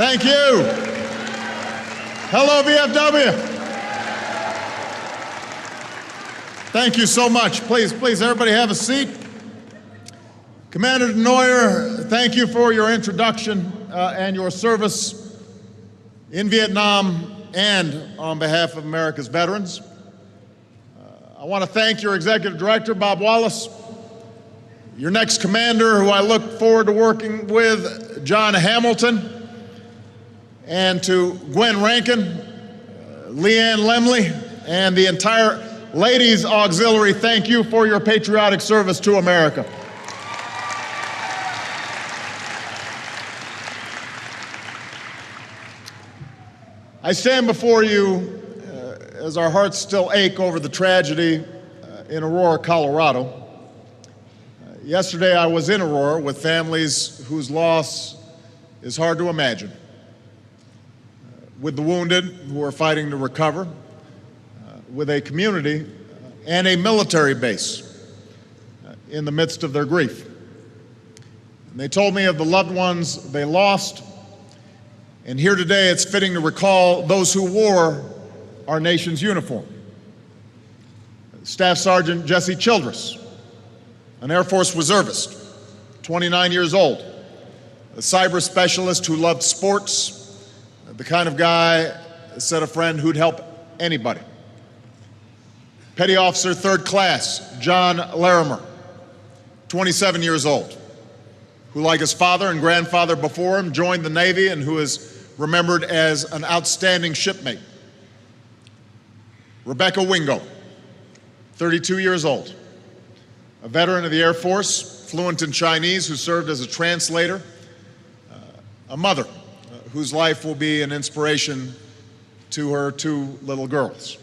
Thank you. Hello, VFW. Thank you so much. Please, everybody have a seat. Commander Denoyer, thank you for your introduction and your service in Vietnam and on behalf of America's veterans. I want to thank your Executive Director, Bob Wallace, your next commander, who I look forward to working with, John Hamilton, and to Gwen Rankin, Leanne Lemley, and the entire Ladies Auxiliary. Thank you for your patriotic service to America. I stand before you as our hearts still ache over the tragedy in Aurora, Colorado. Yesterday I was in Aurora with families whose loss is hard to imagine, with the wounded who are fighting to recover, with a community and a military base in the midst of their grief. And they told me of the loved ones they lost, and here today it's fitting to recall those who wore our nation's uniform. Staff Sergeant Jesse Childress, an Air Force reservist, 29 years old, a cyber specialist who loved sports, the kind of guy, said a friend, who'd help anybody. Petty Officer 3rd Class John Larimer, 27 years old, who, like his father and grandfather before him, joined the Navy and who is remembered as an outstanding shipmate. Rebecca Wingo, 32 years old, a veteran of the Air Force, fluent in Chinese, who served as a translator, a mother whose life will be an inspiration to her 2 little girls.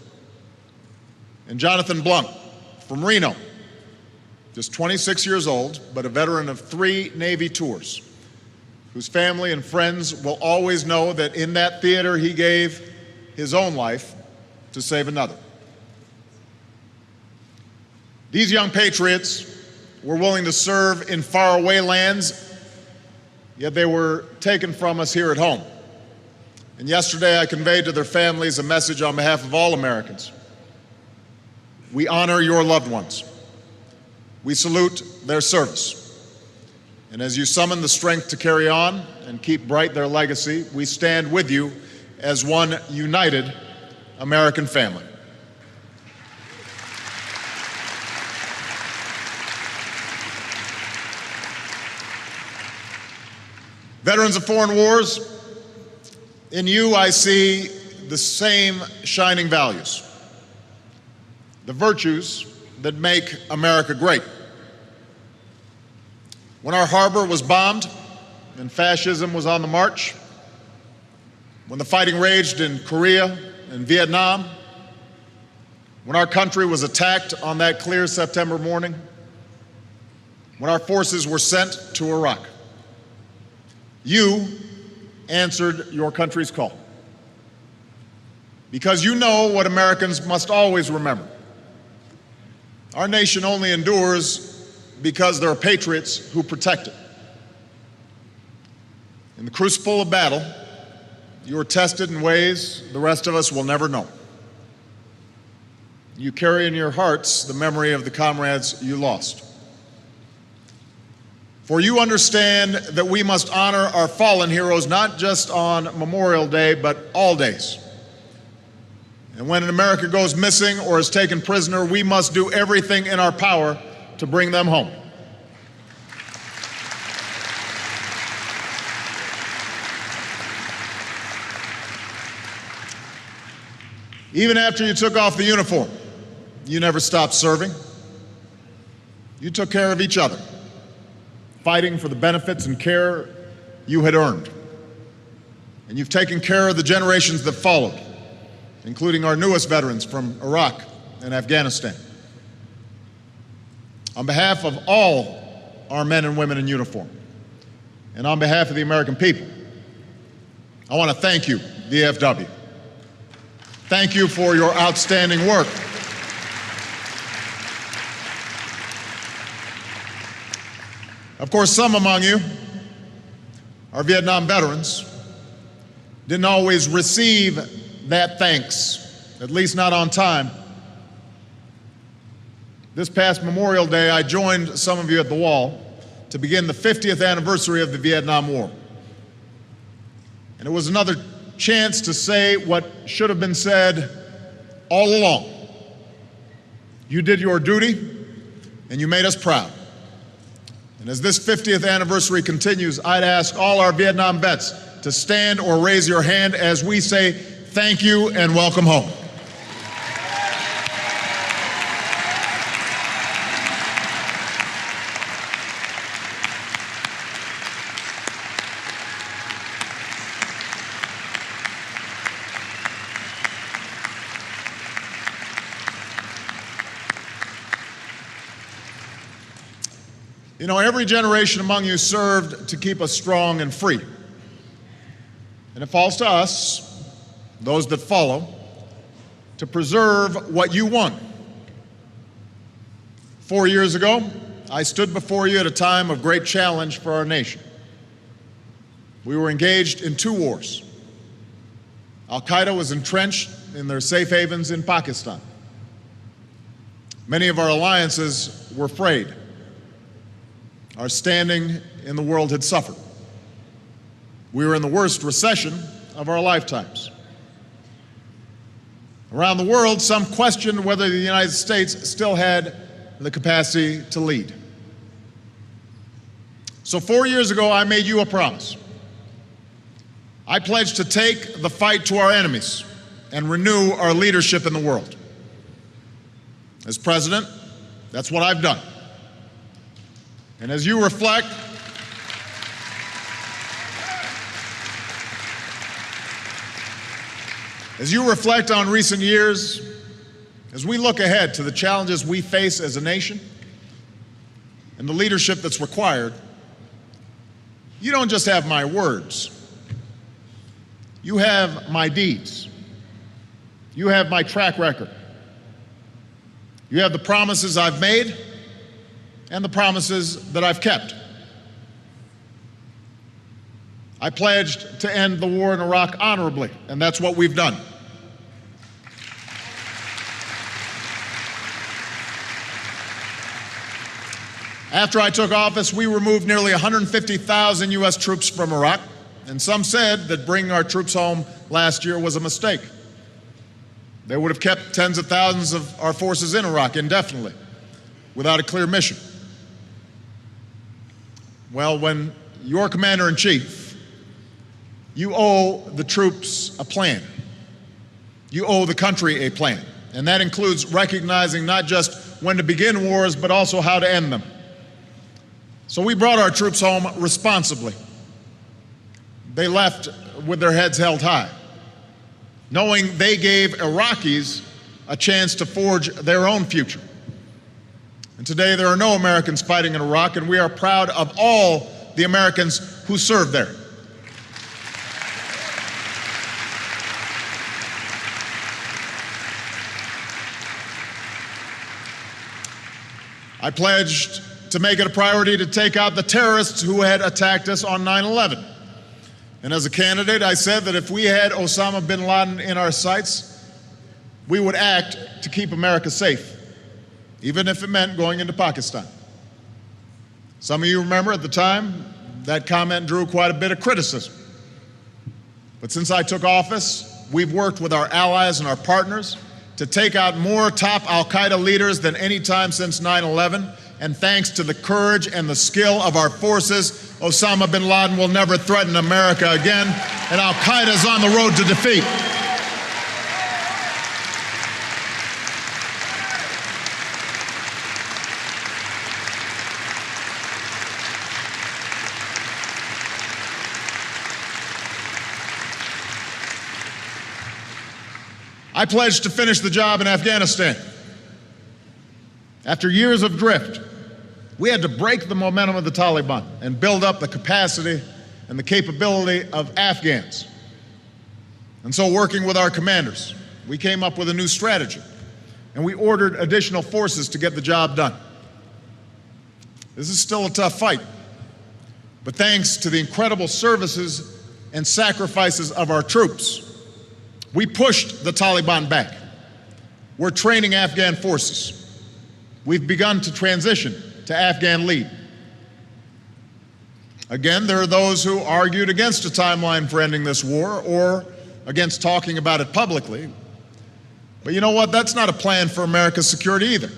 And Jonathan Blunt from Reno, just 26 years old, but a veteran of 3 Navy tours, whose family and friends will always know that in that theater he gave his own life to save another. These young patriots were willing to serve in faraway lands, yet they were taken from us here at home. And yesterday I conveyed to their families a message on behalf of all Americans. We honor your loved ones. We salute their service. And as you summon the strength to carry on and keep bright their legacy, we stand with you as one united American family. Veterans of foreign wars, in you I see the same shining values, the virtues that make America great. When our harbor was bombed and fascism was on the march, when the fighting raged in Korea and Vietnam, when our country was attacked on that clear September morning, when our forces were sent to Iraq, you answered your country's call. Because you know what Americans must always remember. Our nation only endures because there are patriots who protect it. In the crucible of battle, you are tested in ways the rest of us will never know. You carry in your hearts the memory of the comrades you lost. For you understand that we must honor our fallen heroes not just on Memorial Day, but all days. And when an America goes missing or is taken prisoner, we must do everything in our power to bring them home. Even after you took off the uniform, you never stopped serving. You took care of each other, fighting for the benefits and care you had earned. And you've taken care of the generations that followed, including our newest veterans from Iraq and Afghanistan. On behalf of all our men and women in uniform, and on behalf of the American people, I want to thank you, VFW. Thank you for your outstanding work. Of course, some among you are Vietnam veterans didn't always receive that thanks, at least not on time. This past Memorial Day, I joined some of you at the wall to begin the 50th anniversary of the Vietnam War. And it was another chance to say what should have been said all along. You did your duty, and you made us proud. And as this 50th anniversary continues, I'd ask all our Vietnam vets to stand or raise your hand as we say thank you and welcome home. You know, every generation among you served to keep us strong and free. And it falls to us, those that follow, to preserve what you won. 4 years ago, I stood before you at a time of great challenge for our nation. We were engaged in 2 wars. Al-Qaeda was entrenched in their safe havens in Pakistan. Many of our alliances were frayed. Our standing in the world had suffered. We were in the worst recession of our lifetimes. Around the world, some questioned whether the United States still had the capacity to lead. So 4 years ago, I made you a promise. I pledged to take the fight to our enemies and renew our leadership in the world. As president, that's what I've done. And as you reflect, on recent years, as we look ahead to the challenges we face as a nation and the leadership that's required, you don't just have my words. You have my deeds. You have my track record. You have the promises I've made and the promises that I've kept. I pledged to end the war in Iraq honorably, and that's what we've done. After I took office, we removed nearly 150,000 U.S. troops from Iraq, and some said that bringing our troops home last year was a mistake. They would have kept tens of thousands of our forces in Iraq indefinitely, without a clear mission. Well, when you're commander-in-chief, you owe the troops a plan. You owe the country a plan. And that includes recognizing not just when to begin wars, but also how to end them. So we brought our troops home responsibly. They left with their heads held high, knowing they gave Iraqis a chance to forge their own future. And today there are no Americans fighting in Iraq, and we are proud of all the Americans who served there. I pledged to make it a priority to take out the terrorists who had attacked us on 9/11. And as a candidate, I said that if we had Osama bin Laden in our sights, we would act to keep America safe, even if it meant going into Pakistan. Some of you remember at the time, that comment drew quite a bit of criticism. But since I took office, we've worked with our allies and our partners to take out more top al-Qaeda leaders than any time since 9/11. And thanks to the courage and the skill of our forces, Osama bin Laden will never threaten America again, and al-Qaeda is on the road to defeat. I pledged to finish the job in Afghanistan. After years of drift, we had to break the momentum of the Taliban and build up the capacity and the capability of Afghans. And so, working with our commanders, we came up with a new strategy, and we ordered additional forces to get the job done. This is still a tough fight, but thanks to the incredible services and sacrifices of our troops, we pushed the Taliban back. We're training Afghan forces. We've begun to transition to Afghan lead. Again, there are those who argued against a timeline for ending this war or against talking about it publicly. But you know what? That's not a plan for America's security either.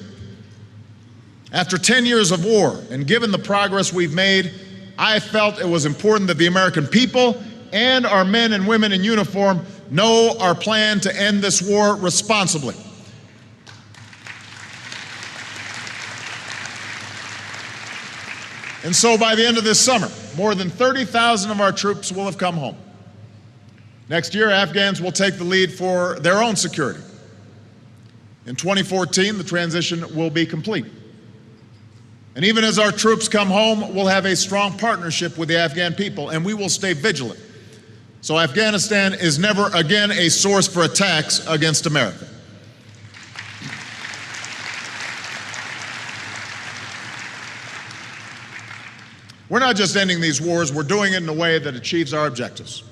After 10 years of war, and given the progress we've made, I felt it was important that the American people and our men and women in uniform know our plan to end this war responsibly. And so by the end of this summer, more than 30,000 of our troops will have come home. Next year, Afghans will take the lead for their own security. In 2014, the transition will be complete. And even as our troops come home, we'll have a strong partnership with the Afghan people, and we will stay vigilant. So Afghanistan is never again a source for attacks against America. We're not just ending these wars, we're doing it in a way that achieves our objectives.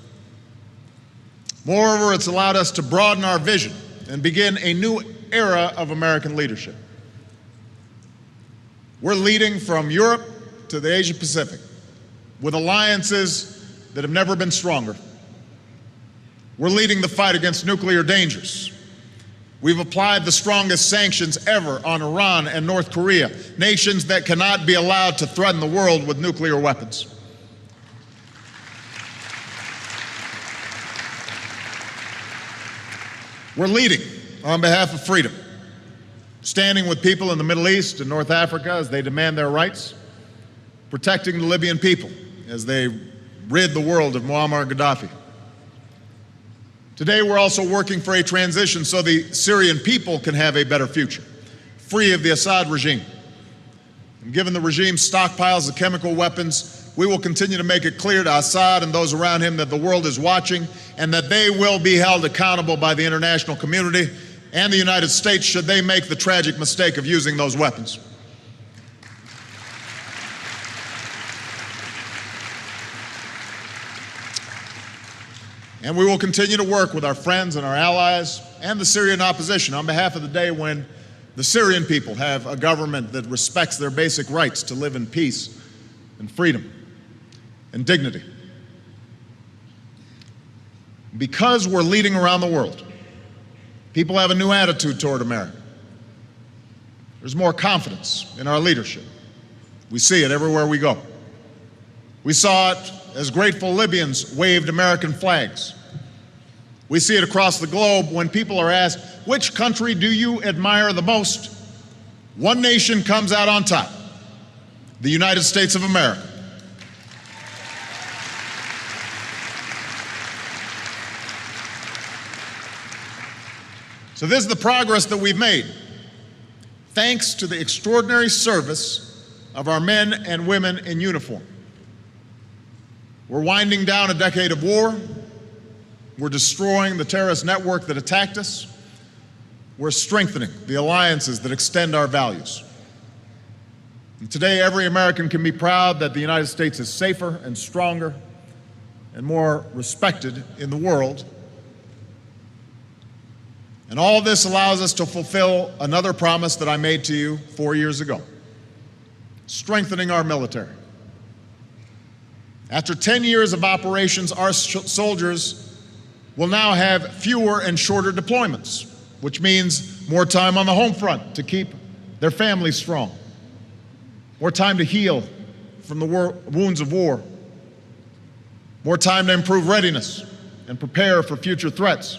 Moreover, it's allowed us to broaden our vision and begin a new era of American leadership. We're leading from Europe to the Asia Pacific with alliances that have never been stronger. We're leading the fight against nuclear dangers. We've applied the strongest sanctions ever on Iran and North Korea, nations that cannot be allowed to threaten the world with nuclear weapons. We're leading on behalf of freedom, standing with people in the Middle East and North Africa as they demand their rights, protecting the Libyan people as they rid the world of Muammar Gaddafi. Today, we're also working for a transition so the Syrian people can have a better future, free of the Assad regime. And given the regime's stockpiles of chemical weapons, we will continue to make it clear to Assad and those around him that the world is watching and that they will be held accountable by the international community and the United States should they make the tragic mistake of using those weapons. And we will continue to work with our friends and our allies and the Syrian opposition on behalf of the day when the Syrian people have a government that respects their basic rights to live in peace and freedom and dignity. Because we're leading around the world, people have a new attitude toward America. There's more confidence in our leadership. We see it everywhere we go. We saw it as grateful Libyans waved American flags. We see it across the globe when people are asked, which country do you admire the most? One nation comes out on top, the United States of America. So this is the progress that we've made, thanks to the extraordinary service of our men and women in uniform. We're winding down a decade of war. We're destroying the terrorist network that attacked us. We're strengthening the alliances that extend our values. And today, every American can be proud that the United States is safer and stronger and more respected in the world. And all this allows us to fulfill another promise that I made to you 4 years ago, strengthening our military. After 10 years of operations, our soldiers will now have fewer and shorter deployments, which means more time on the home front to keep their families strong, more time to heal from the wounds of war, more time to improve readiness and prepare for future threats.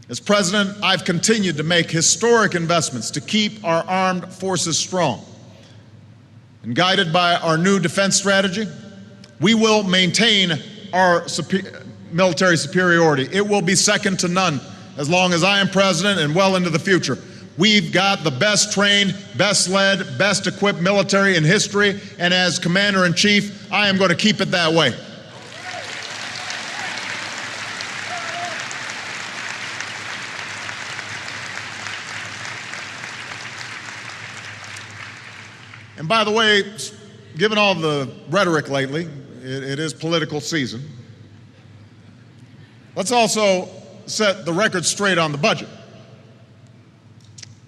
As president, I've continued to make historic investments to keep our armed forces strong. And guided by our new defense strategy, we will maintain our military superiority. It will be second to none as long as I am president and well into the future. We've got the best trained, best led, best equipped military in history, and as Commander-in-Chief, I am going to keep it that way. And by the way, given all the rhetoric lately, It is political season. Let's also set the record straight on the budget.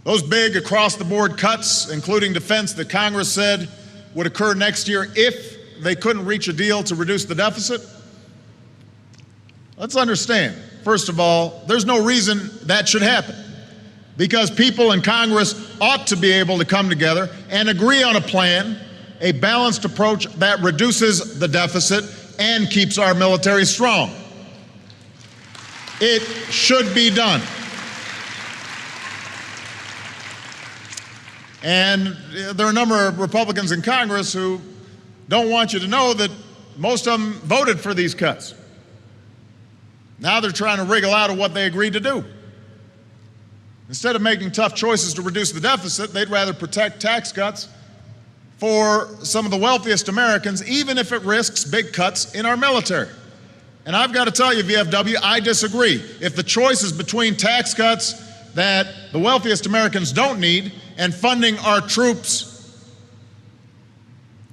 Those big across-the-board cuts, including defense, that Congress said would occur next year if they couldn't reach a deal to reduce the deficit. Let's understand, first of all, there's no reason that should happen, because people in Congress ought to be able to come together and agree on a plan, a balanced approach that reduces the deficit and keeps our military strong. It should be done. And there are a number of Republicans in Congress who don't want you to know that most of them voted for these cuts. Now they're trying to wriggle out of what they agreed to do. Instead of making tough choices to reduce the deficit, they'd rather protect tax cuts for some of the wealthiest Americans, even if it risks big cuts in our military. And I've got to tell you, VFW, I disagree. If the choice is between tax cuts that the wealthiest Americans don't need and funding our troops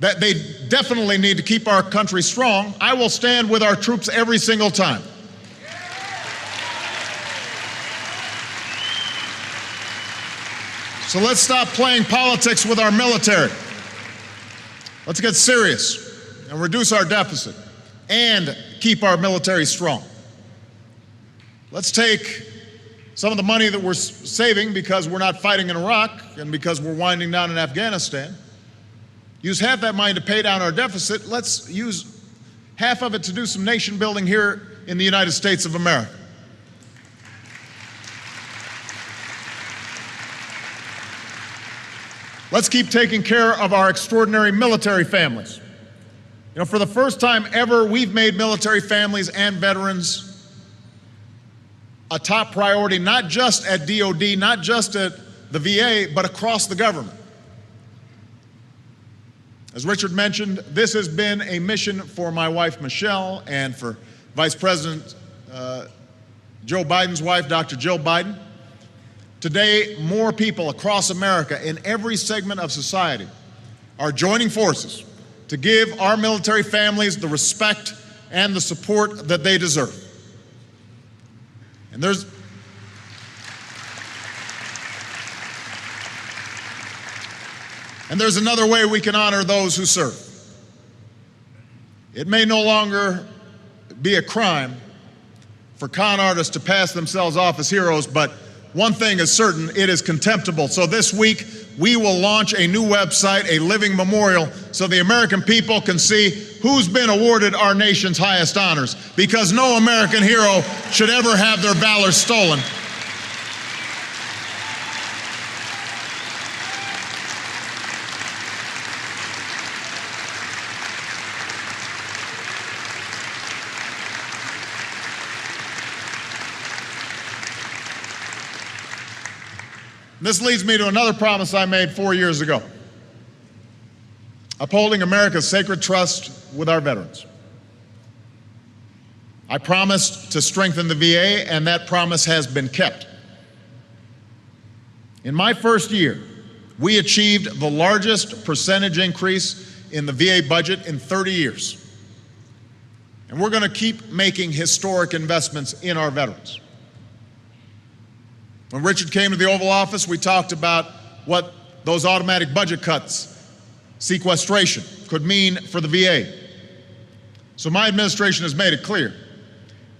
that they definitely need to keep our country strong, I will stand with our troops every single time. So let's stop playing politics with our military. Let's get serious and reduce our deficit and keep our military strong. Let's take some of the money that we're saving because we're not fighting in Iraq and because we're winding down in Afghanistan, use half that money to pay down our deficit. Let's use half of it to do some nation building here in the United States of America. Let's keep taking care of our extraordinary military families. You know, for the first time ever, we've made military families and veterans a top priority, not just at DOD, not just at the VA, but across the government. As Richard mentioned, this has been a mission for my wife, Michelle, and for Vice President Joe Biden's wife, Dr. Jill Biden. Today, more people across America in every segment of society are joining forces to give our military families the respect and the support that they deserve. And there's another way we can honor those who serve. It may no longer be a crime for con artists to pass themselves off as heroes, but one thing is certain, it is contemptible. So this week, we will launch a new website, a living memorial, so the American people can see who's been awarded our nation's highest honors, because no American hero should ever have their valor stolen. This leads me to another promise I made 4 years ago: upholding America's sacred trust with our veterans. I promised to strengthen the VA, and that promise has been kept. In my first year, we achieved the largest percentage increase in the VA budget in 30 years. And we're going to keep making historic investments in our veterans. When Richard came to the Oval Office, we talked about what those automatic budget cuts, sequestration, could mean for the VA. So my administration has made it clear: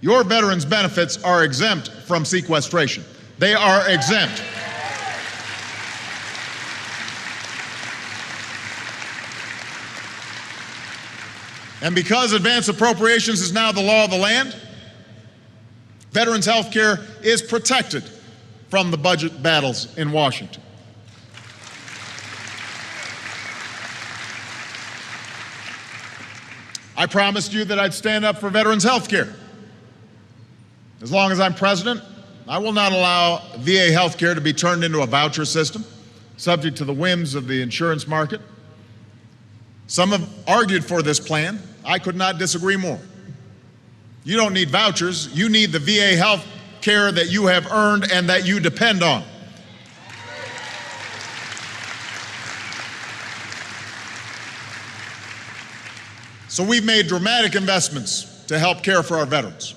your veterans' benefits are exempt from sequestration. They are exempt. And because advance appropriations is now the law of the land, veterans' health care is protected from the budget battles in Washington. I promised you that I'd stand up for veterans' health care. As long as I'm president, I will not allow VA health care to be turned into a voucher system, subject to the whims of the insurance market. Some have argued for this plan. I could not disagree more. You don't need vouchers. You need the VA health care that you have earned and that you depend on. So we've made dramatic investments to help care for our veterans.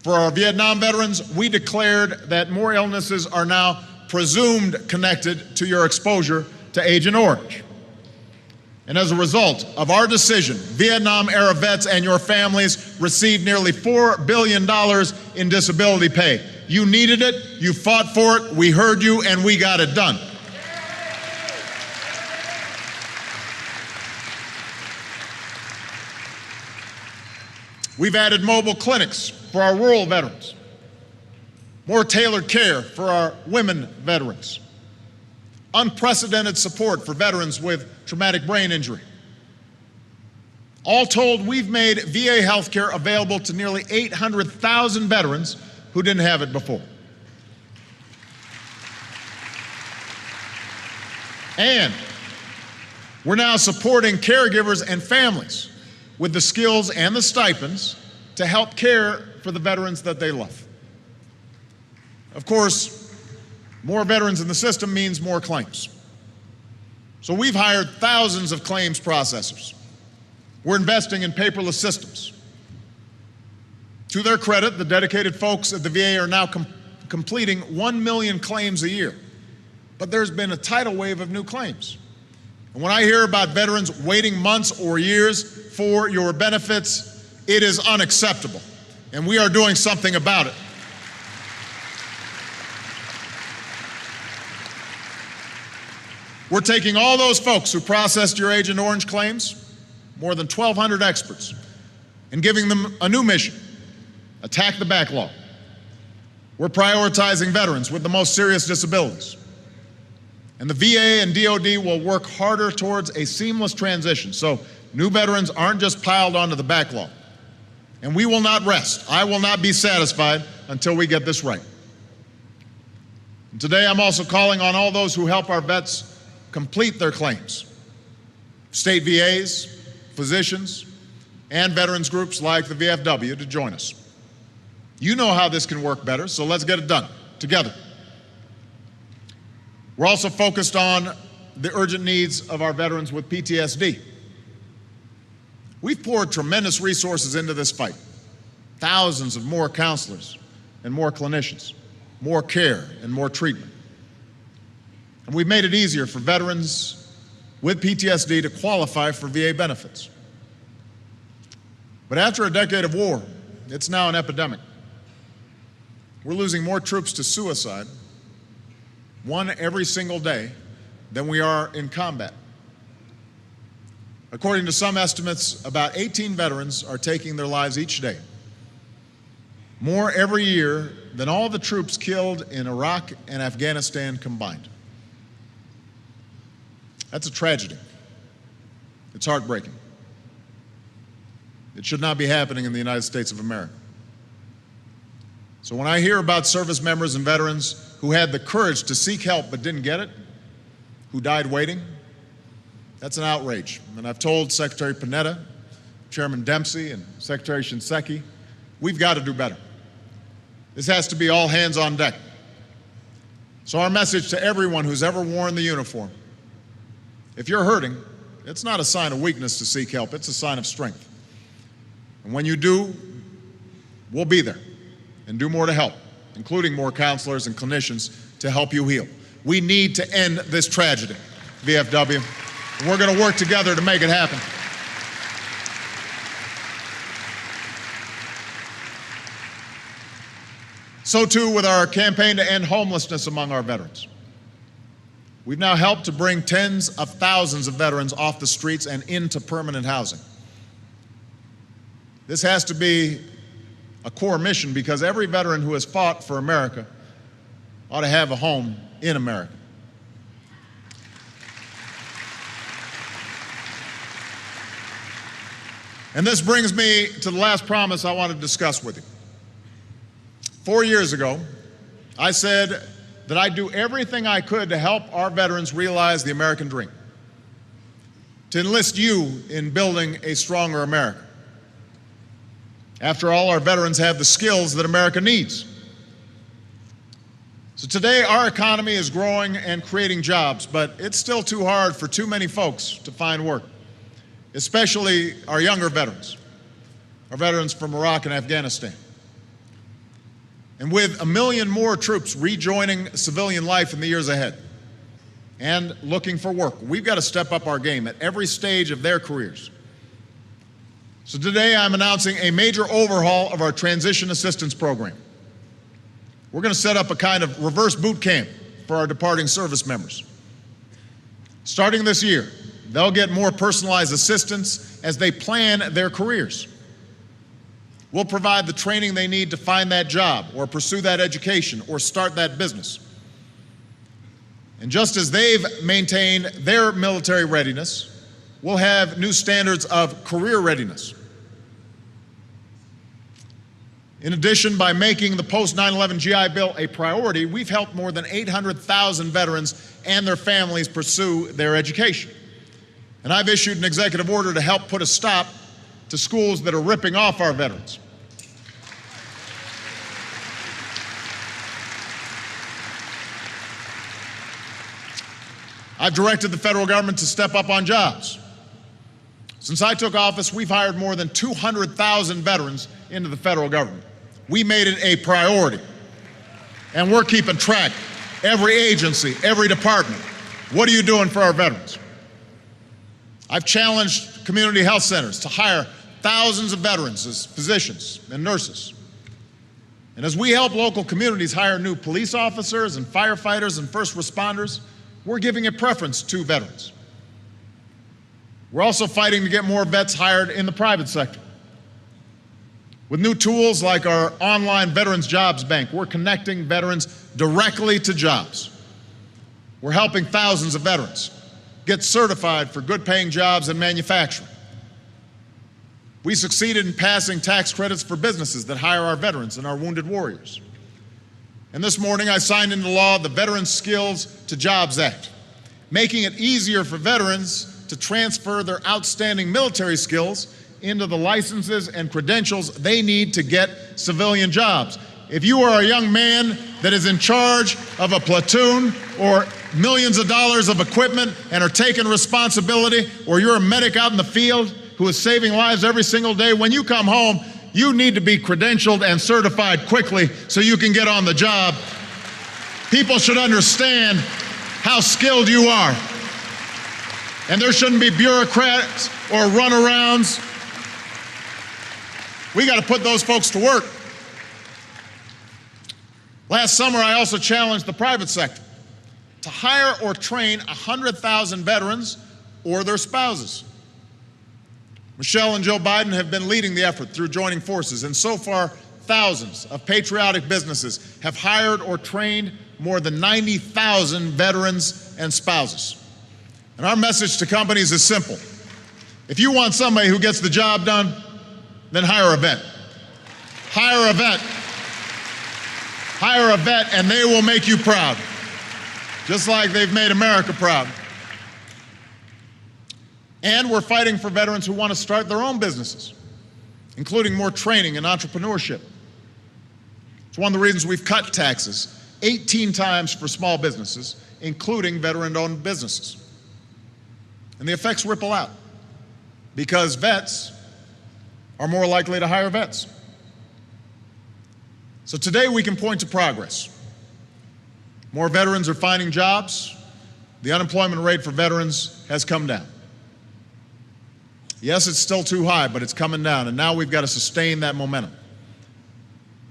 For our Vietnam veterans, we declared that more illnesses are now presumed connected to your exposure to Agent Orange. And as a result of our decision, Vietnam-era vets and your families received nearly $4 billion in disability pay. You needed it, you fought for it, we heard you, and we got it done. We've added mobile clinics for our rural veterans, more tailored care for our women veterans, unprecedented support for veterans with traumatic brain injury. All told, we've made VA healthcare available to nearly 800,000 veterans who didn't have it before. And we're now supporting caregivers and families with the skills and the stipends to help care for the veterans that they love. Of course, more veterans in the system means more claims. So we've hired thousands of claims processors. We're investing in paperless systems. To their credit, the dedicated folks at the VA are now completing 1 million claims a year. But there's been a tidal wave of new claims. And when I hear about veterans waiting months or years for your benefits, it is unacceptable. And we are doing something about it. We're taking all those folks who processed your Agent Orange claims, more than 1,200 experts, and giving them a new mission: attack the backlog. We're prioritizing veterans with the most serious disabilities. And the VA and DoD will work harder towards a seamless transition, so new veterans aren't just piled onto the backlog. And we will not rest. I will not be satisfied until we get this right. And today I'm also calling on all those who help our vets complete their claims: state VAs, physicians, and veterans groups like the VFW to join us. You know how this can work better, so let's get it done together. We're also focused on the urgent needs of our veterans with PTSD. We've poured tremendous resources into this fight. Thousands of more counselors and more clinicians, more care and more treatment. And we've made it easier for veterans with PTSD to qualify for VA benefits. But after a decade of war, it's now an epidemic. We're losing more troops to suicide, one every single day, than we are in combat. According to some estimates, about 18 veterans are taking their lives each day, more every year than all the troops killed in Iraq and Afghanistan combined. That's a tragedy. It's heartbreaking. It should not be happening in the United States of America. So when I hear about service members and veterans who had the courage to seek help but didn't get it, who died waiting, that's an outrage. And I've told Secretary Panetta, Chairman Dempsey, and Secretary Shinseki, we've got to do better. This has to be all hands on deck. So our message to everyone who's ever worn the uniform: if you're hurting, it's not a sign of weakness to seek help, it's a sign of strength. And when you do, we'll be there and do more to help, including more counselors and clinicians to help you heal. We need to end this tragedy, VFW, and we're going to work together to make it happen. So too with our campaign to end homelessness among our veterans. We've now helped to bring tens of thousands of veterans off the streets and into permanent housing. This has to be a core mission because every veteran who has fought for America ought to have a home in America. And this brings me to the last promise I want to discuss with you. 4 years ago, I said that I'd do everything I could to help our veterans realize the American dream, to enlist you in building a stronger America. After all, our veterans have the skills that America needs. So today, our economy is growing and creating jobs, but it's still too hard for too many folks to find work. especially our younger veterans, our veterans from Iraq and Afghanistan. And with 1 million more troops rejoining civilian life in the years ahead and looking for work, we've got to step up our game at every stage of their careers. So today I'm announcing a major overhaul of our transition assistance program. We're going to set up a kind of reverse boot camp for our departing service members. Starting this year, they'll get more personalized assistance as they plan their careers. We'll provide the training they need to find that job or pursue that education or start that business. And just as they've maintained their military readiness, we'll have new standards of career readiness. In addition, by making the post-9/11 GI Bill a priority, we've helped more than 800,000 veterans and their families pursue their education. And I've issued an executive order to help put a stop to schools that are ripping off our veterans. I've directed the federal government to step up on jobs. Since I took office, we've hired more than 200,000 veterans into the federal government. We made it a priority, and we're keeping track. Every agency, every department, what are you doing for our veterans? I've challenged community health centers to hire thousands of veterans as physicians and nurses. And as we help local communities hire new police officers and firefighters and first responders, we're giving a preference to veterans. We're also fighting to get more vets hired in the private sector. With new tools like our online Veterans Jobs Bank, we're connecting veterans directly to jobs. We're helping thousands of veterans get certified for good-paying jobs in manufacturing. We succeeded in passing tax credits for businesses that hire our veterans and our wounded warriors. And this morning I signed into law the Veterans Skills to Jobs Act, making it easier for veterans to transfer their outstanding military skills into the licenses and credentials they need to get civilian jobs. If you are a young man that is in charge of a platoon or millions of dollars of equipment and are taking responsibility, or you're a medic out in the field who is saving lives every single day, when you come home, you need to be credentialed and certified quickly so you can get on the job. People should understand how skilled you are. And there shouldn't be bureaucrats or runarounds. We got to put those folks to work. Last summer, I also challenged the private sector to hire or train 100,000 veterans or their spouses. Michelle and Joe Biden have been leading the effort through joining forces, and so far, thousands of patriotic businesses have hired or trained more than 90,000 veterans and spouses. And our message to companies is simple. If you want somebody who gets the job done, then hire a vet. Hire a vet. Hire a vet and they will make you proud, just like they've made America proud. And we're fighting for veterans who want to start their own businesses, including more training and entrepreneurship. It's one of the reasons we've cut taxes 18 times for small businesses, including veteran-owned businesses. And the effects ripple out, because vets are more likely to hire vets. So today we can point to progress. More veterans are finding jobs. The unemployment rate for veterans has come down. Yes, it's still too high, but it's coming down, and now we've got to sustain that momentum.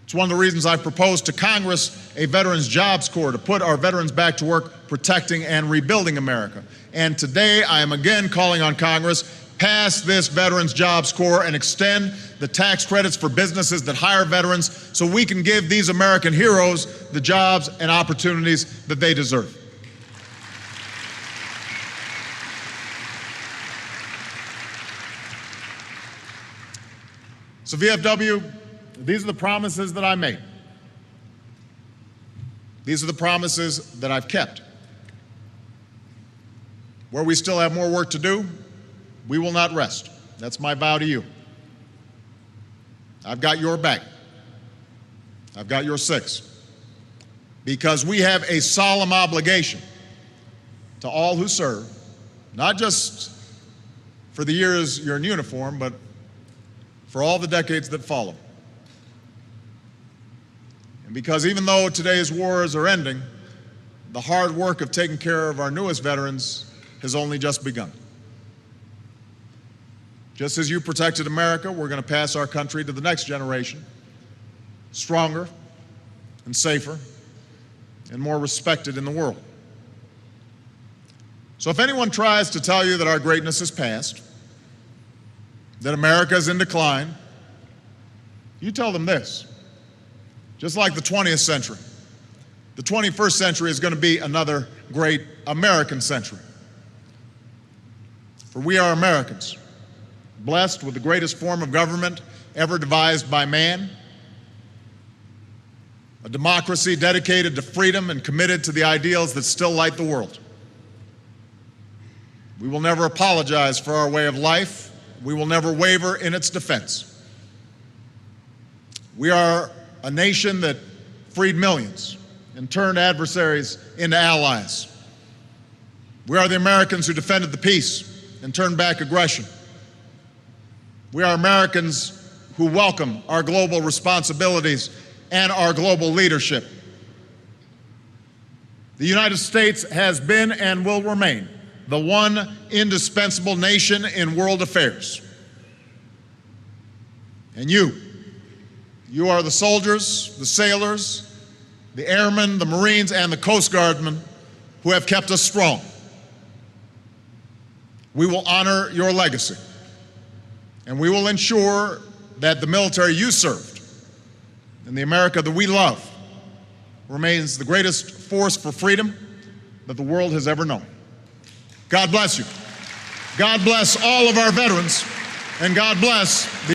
It's one of the reasons I proposed to Congress a Veterans Jobs Corps to put our veterans back to work protecting and rebuilding America. And today I am again calling on Congress, pass this Veterans Jobs Corps and extend the tax credits for businesses that hire veterans so we can give these American heroes the jobs and opportunities that they deserve. So VFW, these are the promises that I made. These are the promises that I've kept. Where we still have more work to do, we will not rest. That's my vow to you. I've got your back. I've got your six. Because we have a solemn obligation to all who serve, not just for the years you're in uniform, but for all the decades that follow. And because even though today's wars are ending, the hard work of taking care of our newest veterans has only just begun. Just as you protected America, we're going to pass our country to the next generation, stronger and safer and more respected in the world. So if anyone tries to tell you that our greatness is past, that America is in decline, you tell them this: just like the 20th century, the 21st century is going to be another great American century. For we are Americans, blessed with the greatest form of government ever devised by man, a democracy dedicated to freedom and committed to the ideals that still light the world. We will never apologize for our way of life. We will never waver in its defense. We are a nation that freed millions and turned adversaries into allies. We are the Americans who defended the peace and turned back aggression. We are Americans who welcome our global responsibilities and our global leadership. The United States has been and will remain the one indispensable nation in world affairs. And you are the soldiers, the sailors, the airmen, the Marines, and the Coast Guardsmen who have kept us strong. We will honor your legacy, and we will ensure that the military you served and the America that we love remains the greatest force for freedom that the world has ever known. God bless you. God bless all of our veterans, and God bless the